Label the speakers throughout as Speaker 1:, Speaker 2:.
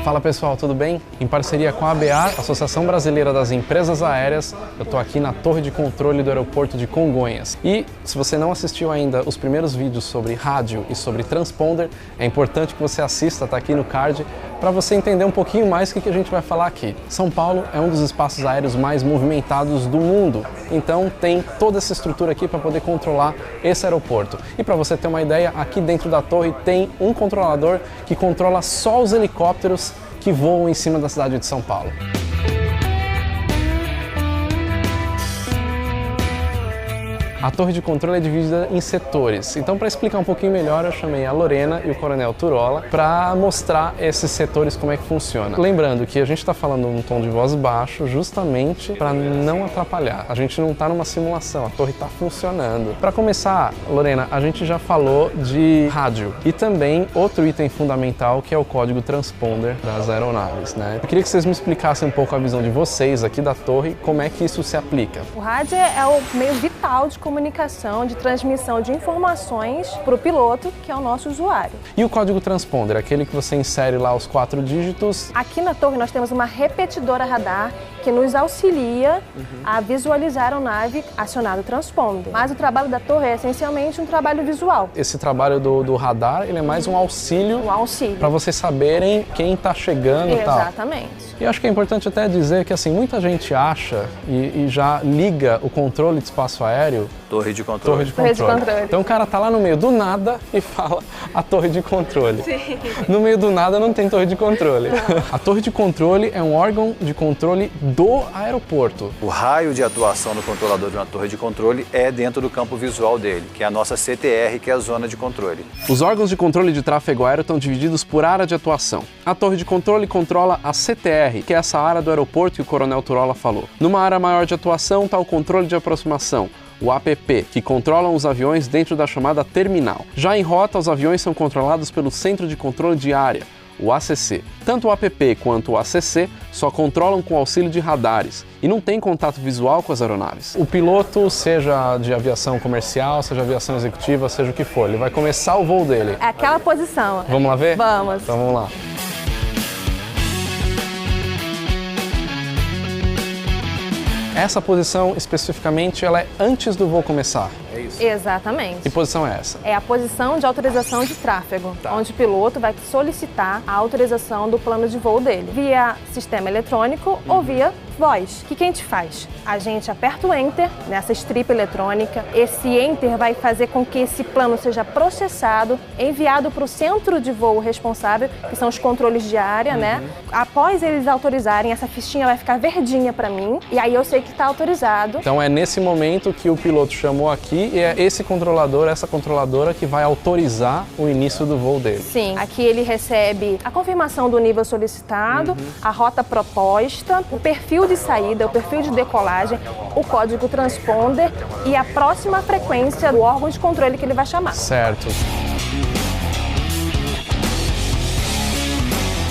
Speaker 1: Fala pessoal, tudo bem? Em parceria com a ABA, Associação Brasileira das Empresas Aéreas, eu estou aqui na torre de controle do aeroporto de Congonhas. E se você não assistiu ainda os primeiros vídeos sobre rádio e sobre transponder, é importante que você assista, tá aqui no card, para você entender um pouquinho mais o que a gente vai falar aqui. São Paulo é um dos espaços aéreos mais movimentados do mundo, então tem toda essa estrutura aqui para poder controlar esse aeroporto. E para você ter uma ideia, aqui dentro da torre tem um controlador que controla só os helicópteros que voam em cima da cidade de São Paulo. A torre de controle é dividida em setores, então para explicar um pouquinho melhor eu chamei a Lorena e o Coronel Turola para mostrar esses setores como é que funciona. Lembrando que a gente está falando num tom de voz baixo justamente para não atrapalhar, a gente não está numa simulação, a torre está funcionando. Para começar, Lorena, a gente já falou de rádio e também outro item fundamental que é o código transponder das aeronaves, né? Eu queria que vocês me explicassem um pouco a visão de vocês aqui da torre, como é que isso se aplica.
Speaker 2: O rádio é o meio vital de comunicação, de transmissão de informações para o piloto, que é o nosso usuário.
Speaker 1: E o código transponder, aquele que você insere lá os 4 dígitos?
Speaker 2: Aqui na torre nós temos uma repetidora radar que nos auxilia a visualizar a aeronave acionada o transponder. Mas o trabalho da torre é essencialmente um trabalho visual.
Speaker 1: Esse trabalho do radar, ele é mais um auxílio, para vocês saberem quem está chegando e tal.
Speaker 2: Exatamente.
Speaker 1: E acho que é importante até dizer que assim, muita gente acha e já liga o controle de espaço aéreo
Speaker 3: Torre de controle.
Speaker 2: Torre de controle.
Speaker 1: Então o cara tá lá no meio do nada e fala a torre de controle.
Speaker 2: Sim.
Speaker 1: No meio do nada não tem torre de controle. A torre de controle é um órgão de controle do aeroporto.
Speaker 3: O raio de atuação do controlador de uma torre de controle é dentro do campo visual dele, que é a nossa CTR, que é a zona de controle.
Speaker 1: Os órgãos de controle de tráfego aéreo estão divididos por área de atuação. A torre de controle controla a CTR, que é essa área do aeroporto que o Coronel Turola falou. Numa área maior de atuação está o controle de aproximação, o APP, que controlam os aviões dentro da chamada terminal. Já em rota, os aviões são controlados pelo Centro de Controle de Área, o ACC. Tanto o APP quanto o ACC só controlam com auxílio de radares e não tem contato visual com as aeronaves. O piloto, seja de aviação comercial, seja aviação executiva, seja o que for, ele vai começar o voo dele.
Speaker 2: É aquela posição.
Speaker 1: Vamos lá ver?
Speaker 2: Vamos.
Speaker 1: Então vamos lá. Essa posição, especificamente, ela é antes do voo começar. É isso?
Speaker 2: Exatamente.
Speaker 1: Que posição é essa?
Speaker 2: É a posição de autorização de tráfego, onde o piloto vai solicitar a autorização do plano de voo dele, via sistema eletrônico ou via voz. O que a gente faz? A gente aperta o Enter nessa strip eletrônica. Esse Enter vai fazer com que esse plano seja processado, enviado para o centro de voo responsável, que são os controles de área, né? Após eles autorizarem, essa fichinha vai ficar verdinha para mim, e aí eu sei que está autorizado.
Speaker 1: Então é nesse momento que o piloto chamou aqui e é esse controlador, essa controladora que vai autorizar o início do voo dele.
Speaker 2: Sim, aqui ele recebe a confirmação do nível solicitado, a rota proposta, o perfil de saída, o perfil de decolagem, o código transponder e a próxima frequência do órgão de controle que ele vai chamar.
Speaker 1: Certo.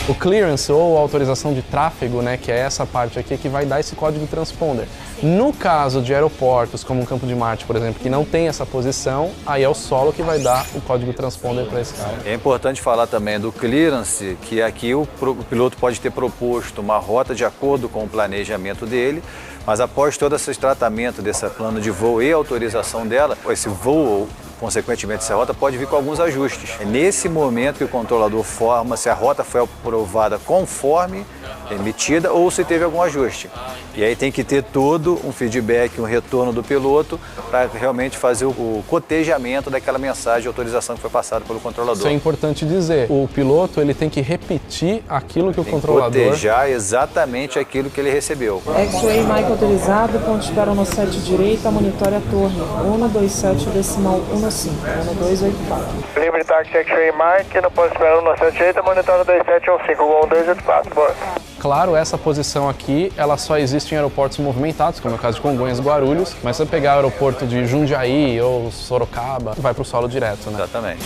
Speaker 1: O clearance ou autorização de tráfego, né, que é essa parte aqui que vai dar esse código transponder. No caso de aeroportos, como o Campo de Marte, por exemplo, que não tem essa posição, aí é o solo que vai dar o código transponder para esse cara.
Speaker 3: É importante falar também do clearance, que aqui o piloto pode ter proposto uma rota de acordo com o planejamento dele, mas após todo esse tratamento desse plano de voo e autorização dela, esse voo, consequentemente, essa rota pode vir com alguns ajustes. É nesse momento que o controlador forma se a rota foi aprovada conforme emitida ou se teve algum ajuste. E aí tem que ter todo um feedback, um retorno do piloto para realmente fazer o cotejamento daquela mensagem de autorização que foi passada pelo controlador.
Speaker 1: Isso é importante dizer. O piloto ele tem que repetir aquilo que o controlador...
Speaker 3: Cotejar exatamente aquilo que ele recebeu.
Speaker 4: X-Ray Mike autorizado, ponto de espera no 7 direita, monitore a torre. 127 decimal 15, 1284.
Speaker 5: Livre táxi X-Ray Mike, no ponto de espera no 7 direita, monitore 2715, 1284, boa.
Speaker 1: Claro, essa posição aqui, ela só existe em aeroportos movimentados, como é o caso de Congonhas e Guarulhos, mas se você pegar o aeroporto de Jundiaí ou Sorocaba, vai para o solo direto, né?
Speaker 3: Exatamente.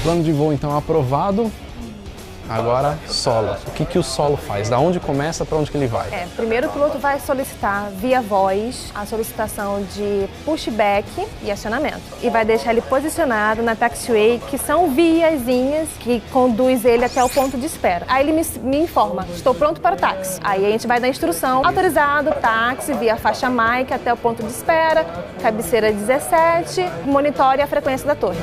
Speaker 1: Plano de voo, então, aprovado. Agora, solo. O que o solo faz? Da onde começa, para onde que ele vai?
Speaker 2: Primeiro o piloto vai solicitar via voz a solicitação de pushback e acionamento. E vai deixar ele posicionado na taxiway, que são viazinhas que conduz ele até o ponto de espera. Aí ele me informa, estou pronto para o táxi. Aí a gente vai dar instrução, autorizado, táxi, via faixa mic até o ponto de espera, cabeceira 17, monitore a frequência da torre.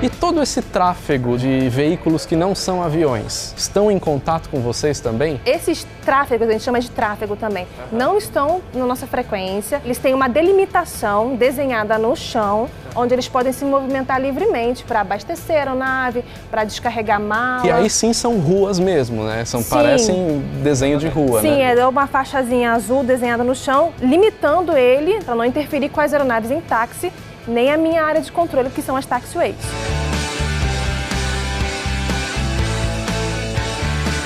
Speaker 1: E todo esse tráfego de veículos que não são aviões, estão em contato com vocês também?
Speaker 2: Esses tráfegos, a gente chama de tráfego também, não estão na nossa frequência. Eles têm uma delimitação desenhada no chão, onde eles podem se movimentar livremente para abastecer a aeronave, para descarregar mala.
Speaker 1: E aí sim são ruas mesmo, né? Parecem desenho de rua,
Speaker 2: sim,
Speaker 1: né?
Speaker 2: Sim, é uma faixazinha azul desenhada no chão, limitando ele para não interferir com as aeronaves em táxi, nem a minha área de controle, que são as taxiways.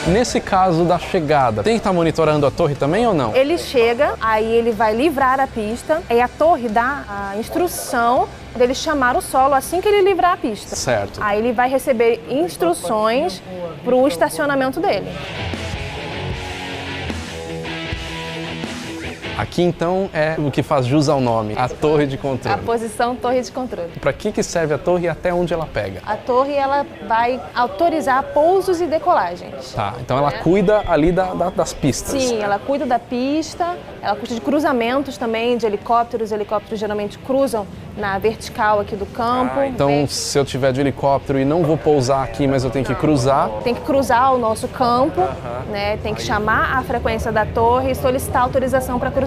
Speaker 1: Nesse caso da chegada, tem que estar monitorando a torre também ou não?
Speaker 2: Ele chega, aí ele vai livrar a pista, aí a torre dá a instrução dele chamar o solo assim que ele livrar a pista.
Speaker 1: Certo.
Speaker 2: Aí ele vai receber instruções para o estacionamento dele.
Speaker 1: Aqui então é o que faz jus ao nome, a torre de controle.
Speaker 2: A posição torre de controle.
Speaker 1: Para que serve a torre e até onde ela pega?
Speaker 2: A torre ela vai autorizar pousos e decolagens.
Speaker 1: Tá, então ela cuida ali das pistas.
Speaker 2: Sim, ela cuida da pista, ela cuida de cruzamentos também, de helicópteros. Helicópteros geralmente cruzam na vertical aqui do campo.
Speaker 1: Então se eu tiver de helicóptero e não vou pousar aqui, mas eu tenho que cruzar...
Speaker 2: Tem que cruzar o nosso campo, né? Tem que chamar a frequência da torre e solicitar autorização para cruzamento.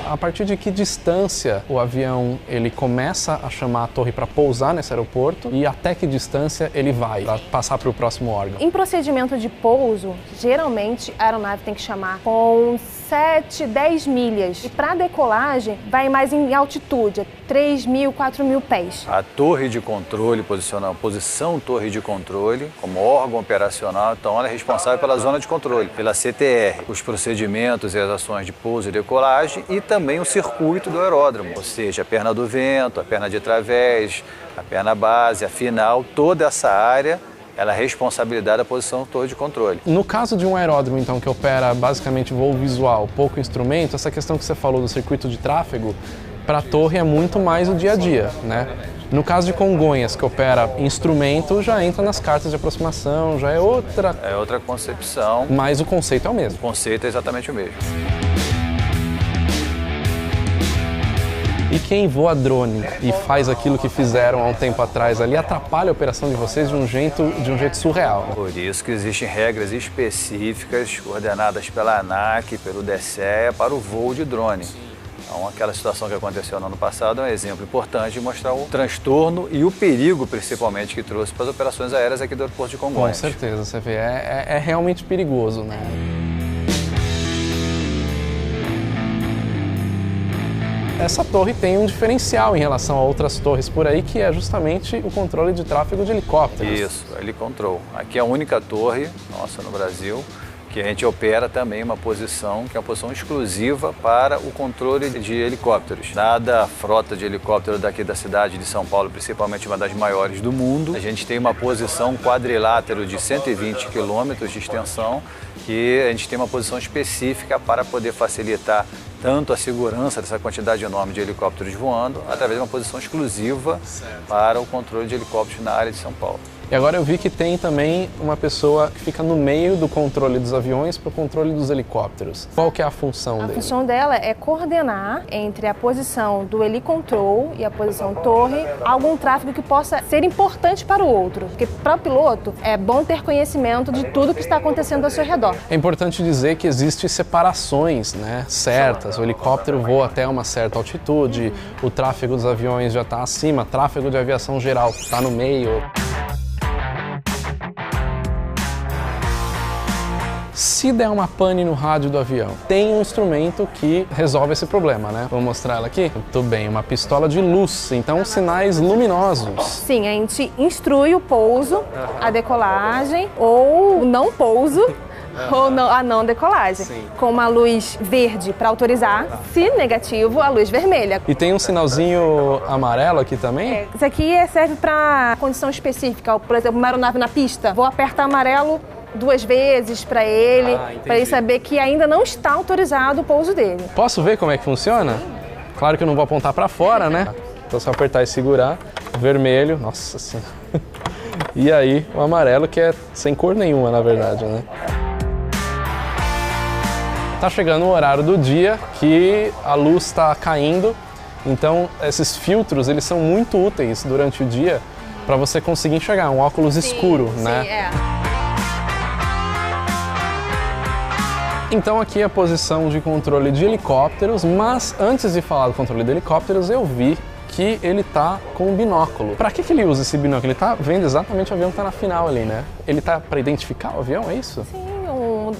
Speaker 1: A partir de que distância o avião ele começa a chamar a torre para pousar nesse aeroporto e até que distância ele vai para passar para o próximo órgão?
Speaker 2: Em procedimento de pouso, geralmente a aeronave tem que chamar com 7, 10 milhas. E para decolagem, vai mais em altitude, 3.000, 4.000 pés.
Speaker 3: A torre de controle, posição torre de controle, como órgão operacional, então ela é responsável pela zona de controle, pela CTR, os procedimentos e as ações de pouso e decolagem e também o circuito do aeródromo, ou seja, a perna do vento, a perna de través, a perna base, a final, toda essa área ela é responsabilidade da posição torre de controle.
Speaker 1: No caso de um aeródromo, então, que opera basicamente voo visual, pouco instrumento, essa questão que você falou do circuito de tráfego, para a torre é muito mais o dia a dia, né? No caso de Congonhas, que opera instrumento, já entra nas cartas de aproximação, já é outra...
Speaker 3: É outra concepção.
Speaker 1: Mas o conceito é o mesmo.
Speaker 3: O conceito é exatamente o mesmo.
Speaker 1: E quem voa drone e faz aquilo que fizeram há um tempo atrás ali, atrapalha a operação de vocês de um jeito surreal, né?
Speaker 3: Por isso que existem regras específicas coordenadas pela ANAC, pelo DCEA, para o voo de drone. Então, aquela situação que aconteceu no ano passado é um exemplo importante de mostrar o transtorno e o perigo, principalmente, que trouxe para as operações aéreas aqui do aeroporto de Congonhas.
Speaker 1: Com certeza, você vê, é realmente perigoso, né? Essa torre tem um diferencial em relação a outras torres por aí, que é justamente o controle de tráfego de helicópteros.
Speaker 3: Isso, Helicontrol. Aqui é a única torre nossa no Brasil que a gente opera também uma posição que é uma posição exclusiva para o controle de helicópteros. Dada a frota de helicóptero daqui da cidade de São Paulo, principalmente uma das maiores do mundo, a gente tem uma posição quadrilátero de 120 quilômetros de extensão, que a gente tem uma posição específica para poder facilitar tanto a segurança dessa quantidade enorme de helicópteros voando, através de uma posição exclusiva para o controle de helicópteros na área de São Paulo.
Speaker 1: E agora eu vi que tem também uma pessoa que fica no meio do controle dos aviões para o controle dos helicópteros. Qual que é a função dele?
Speaker 2: A função dela é coordenar entre a posição do helicontrol e a posição torre algum tráfego que possa ser importante para o outro. Porque para o piloto é bom ter conhecimento de tudo que está acontecendo ao seu redor.
Speaker 1: É importante dizer que existem separações, né, certas. O helicóptero voa até uma certa altitude, o tráfego dos aviões já está acima, o tráfego de aviação geral está no meio. Se der uma pane no rádio do avião, tem um instrumento que resolve esse problema, né? Vou mostrar ela aqui? Muito bem, uma pistola de luz, então sinais luminosos.
Speaker 2: Sim, a gente instrui o pouso, a decolagem ou o não pouso ou não, a não decolagem.
Speaker 1: Sim.
Speaker 2: Com uma luz verde para autorizar, se negativo, a luz vermelha.
Speaker 1: E tem um sinalzinho amarelo aqui também?
Speaker 2: Isso aqui serve para condição específica, por exemplo, uma aeronave na pista. Vou apertar amarelo 2 vezes para ele saber que ainda não está autorizado o pouso dele.
Speaker 1: Posso ver como é que funciona? Claro que eu não vou apontar para fora, né? Então só apertar e segurar. Vermelho, nossa senhora. E aí o amarelo, que é sem cor nenhuma, na verdade, né? Tá chegando o horário do dia que a luz está caindo. Então esses filtros, eles são muito úteis durante o dia para você conseguir enxergar um óculos escuro, né?
Speaker 2: Sim, é.
Speaker 1: Então aqui é a posição de controle de helicópteros, mas antes de falar do controle de helicópteros, eu vi que ele tá com um binóculo. Para que ele usa esse binóculo? Ele tá vendo exatamente o avião que tá na final ali, né? Ele tá para identificar o avião, é isso?
Speaker 2: Sim,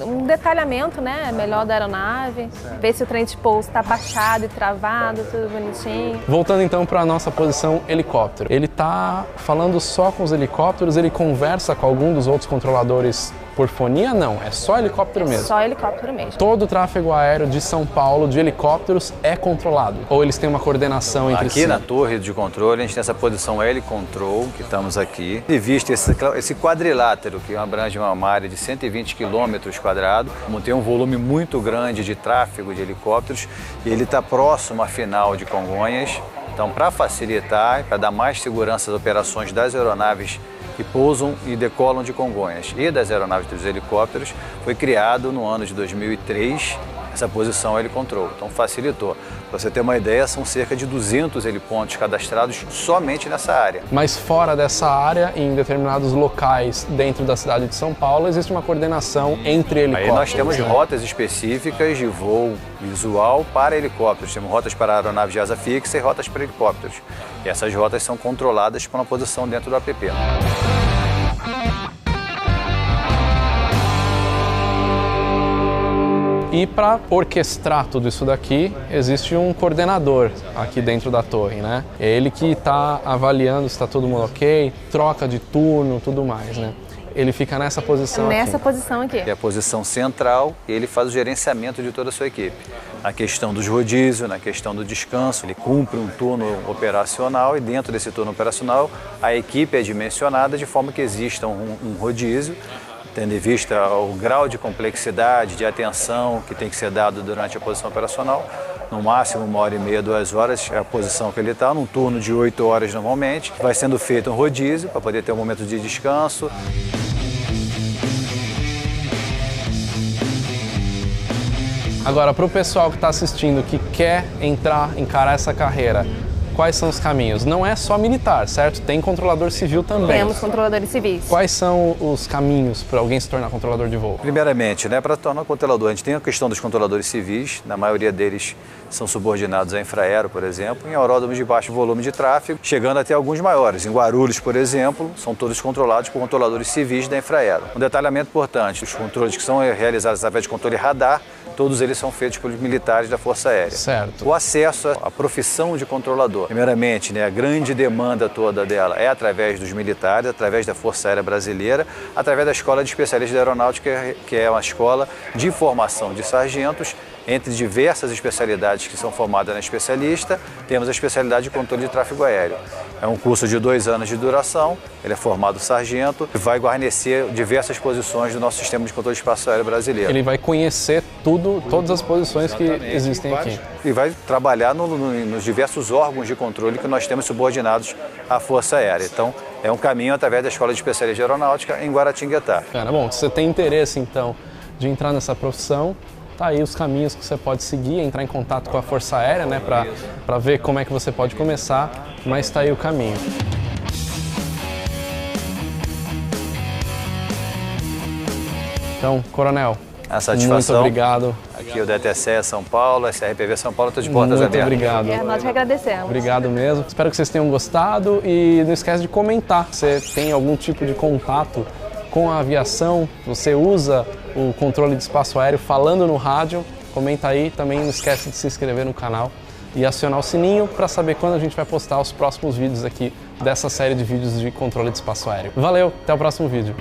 Speaker 2: um detalhamento, né, melhor da aeronave, ver se o trem de pouso está baixado e travado, tudo bonitinho.
Speaker 1: Voltando então para a nossa posição helicóptero. Ele tá falando só com os helicópteros, ele conversa com algum dos outros controladores por fonia? Não, é só helicóptero mesmo.
Speaker 2: Só helicóptero mesmo.
Speaker 1: Todo o tráfego aéreo de São Paulo de helicópteros é controlado? Ou eles têm uma coordenação entre si?
Speaker 3: Aqui na torre de controle, a gente tem essa posição Helicontrol, que estamos aqui. E visto esse quadrilátero, que abrange uma área de 120 km², como tem um volume muito grande de tráfego de helicópteros, e ele está próximo à final de Congonhas. Então, para facilitar, para dar mais segurança às operações das aeronaves que pousam e decolam de Congonhas e das aeronaves dos helicópteros, foi criado no ano de 2003 essa posição Helicontrol. Então facilitou. Para você ter uma ideia, são cerca de 200 helipontos cadastrados somente nessa área.
Speaker 1: Mas fora dessa área, em determinados locais dentro da cidade de São Paulo, existe uma coordenação entre helicópteros.
Speaker 3: Aí nós temos rotas específicas de voo visual para helicópteros. Temos rotas para aeronaves de asa fixa e rotas para helicópteros. E essas rotas são controladas por uma posição dentro do app.
Speaker 1: E para orquestrar tudo isso daqui, existe um coordenador aqui dentro da torre, né? É ele que está avaliando se está todo mundo ok, troca de turno, tudo mais, né? Ele fica nessa posição
Speaker 2: Nessa
Speaker 1: aqui.
Speaker 2: posição aqui.
Speaker 3: Que é a posição central, e ele faz o gerenciamento de toda a sua equipe. Na questão dos rodízios, na questão do descanso, ele cumpre um turno operacional, e dentro desse turno operacional a equipe é dimensionada de forma que exista um rodízio, tendo em vista o grau de complexidade, de atenção que tem que ser dado durante a posição operacional. No máximo 1h30, 2 horas é a posição que ele está, num turno de 8 horas normalmente. Vai sendo feito um rodízio para poder ter um momento de descanso.
Speaker 1: Agora, para o pessoal que está assistindo, que quer encarar essa carreira, quais são os caminhos? Não é só militar, certo? Tem controlador civil também.
Speaker 2: Temos controladores civis.
Speaker 1: Quais são os caminhos para alguém se tornar controlador de voo?
Speaker 3: Primeiramente, né, para tornar controlador, a gente tem a questão dos controladores civis, na maioria deles são subordinados à Infraero, por exemplo, em aeródromos de baixo volume de tráfego, chegando até alguns maiores. Em Guarulhos, por exemplo, são todos controlados por controladores civis da Infraero. Um detalhamento importante, os controles que são realizados através de controle radar, todos eles são feitos pelos militares da Força Aérea.
Speaker 1: Certo.
Speaker 3: O acesso à profissão de controlador, primeiramente, né, a grande demanda toda dela é através dos militares, através da Força Aérea Brasileira, através da Escola de Especialistas da Aeronáutica, que é uma escola de formação de sargentos. Entre diversas especialidades que são formadas na especialista, temos a especialidade de controle de tráfego aéreo. É um curso de 2 anos de duração, ele é formado sargento e vai guarnecer diversas posições do nosso sistema de controle de espaço aéreo brasileiro.
Speaker 1: Ele vai conhecer todas as posições que existem aqui.
Speaker 3: E vai trabalhar nos diversos órgãos de controle que nós temos subordinados à Força Aérea. Então, é um caminho através da Escola de Especialistas de Aeronáutica em Guaratinguetá.
Speaker 1: Bom, se você tem interesse, então, de entrar nessa profissão, tá aí os caminhos que você pode seguir, entrar em contato com a Força Aérea, né, para ver como é que você pode começar, mas tá aí o caminho. Então, Coronel,
Speaker 3: a satisfação.
Speaker 1: Muito obrigado.
Speaker 3: Aqui o DTC São Paulo, a SRPV São Paulo, estou de portas abertas.
Speaker 1: Muito obrigado.
Speaker 2: Nós que agradecemos.
Speaker 1: Obrigado mesmo. Espero que vocês tenham gostado e não esquece de comentar se você tem algum tipo de contato com a aviação, você usa o controle de espaço aéreo falando no rádio, comenta aí, também não esquece de se inscrever no canal e acionar o sininho para saber quando a gente vai postar os próximos vídeos aqui dessa série de vídeos de controle de espaço aéreo. Valeu, até o próximo vídeo.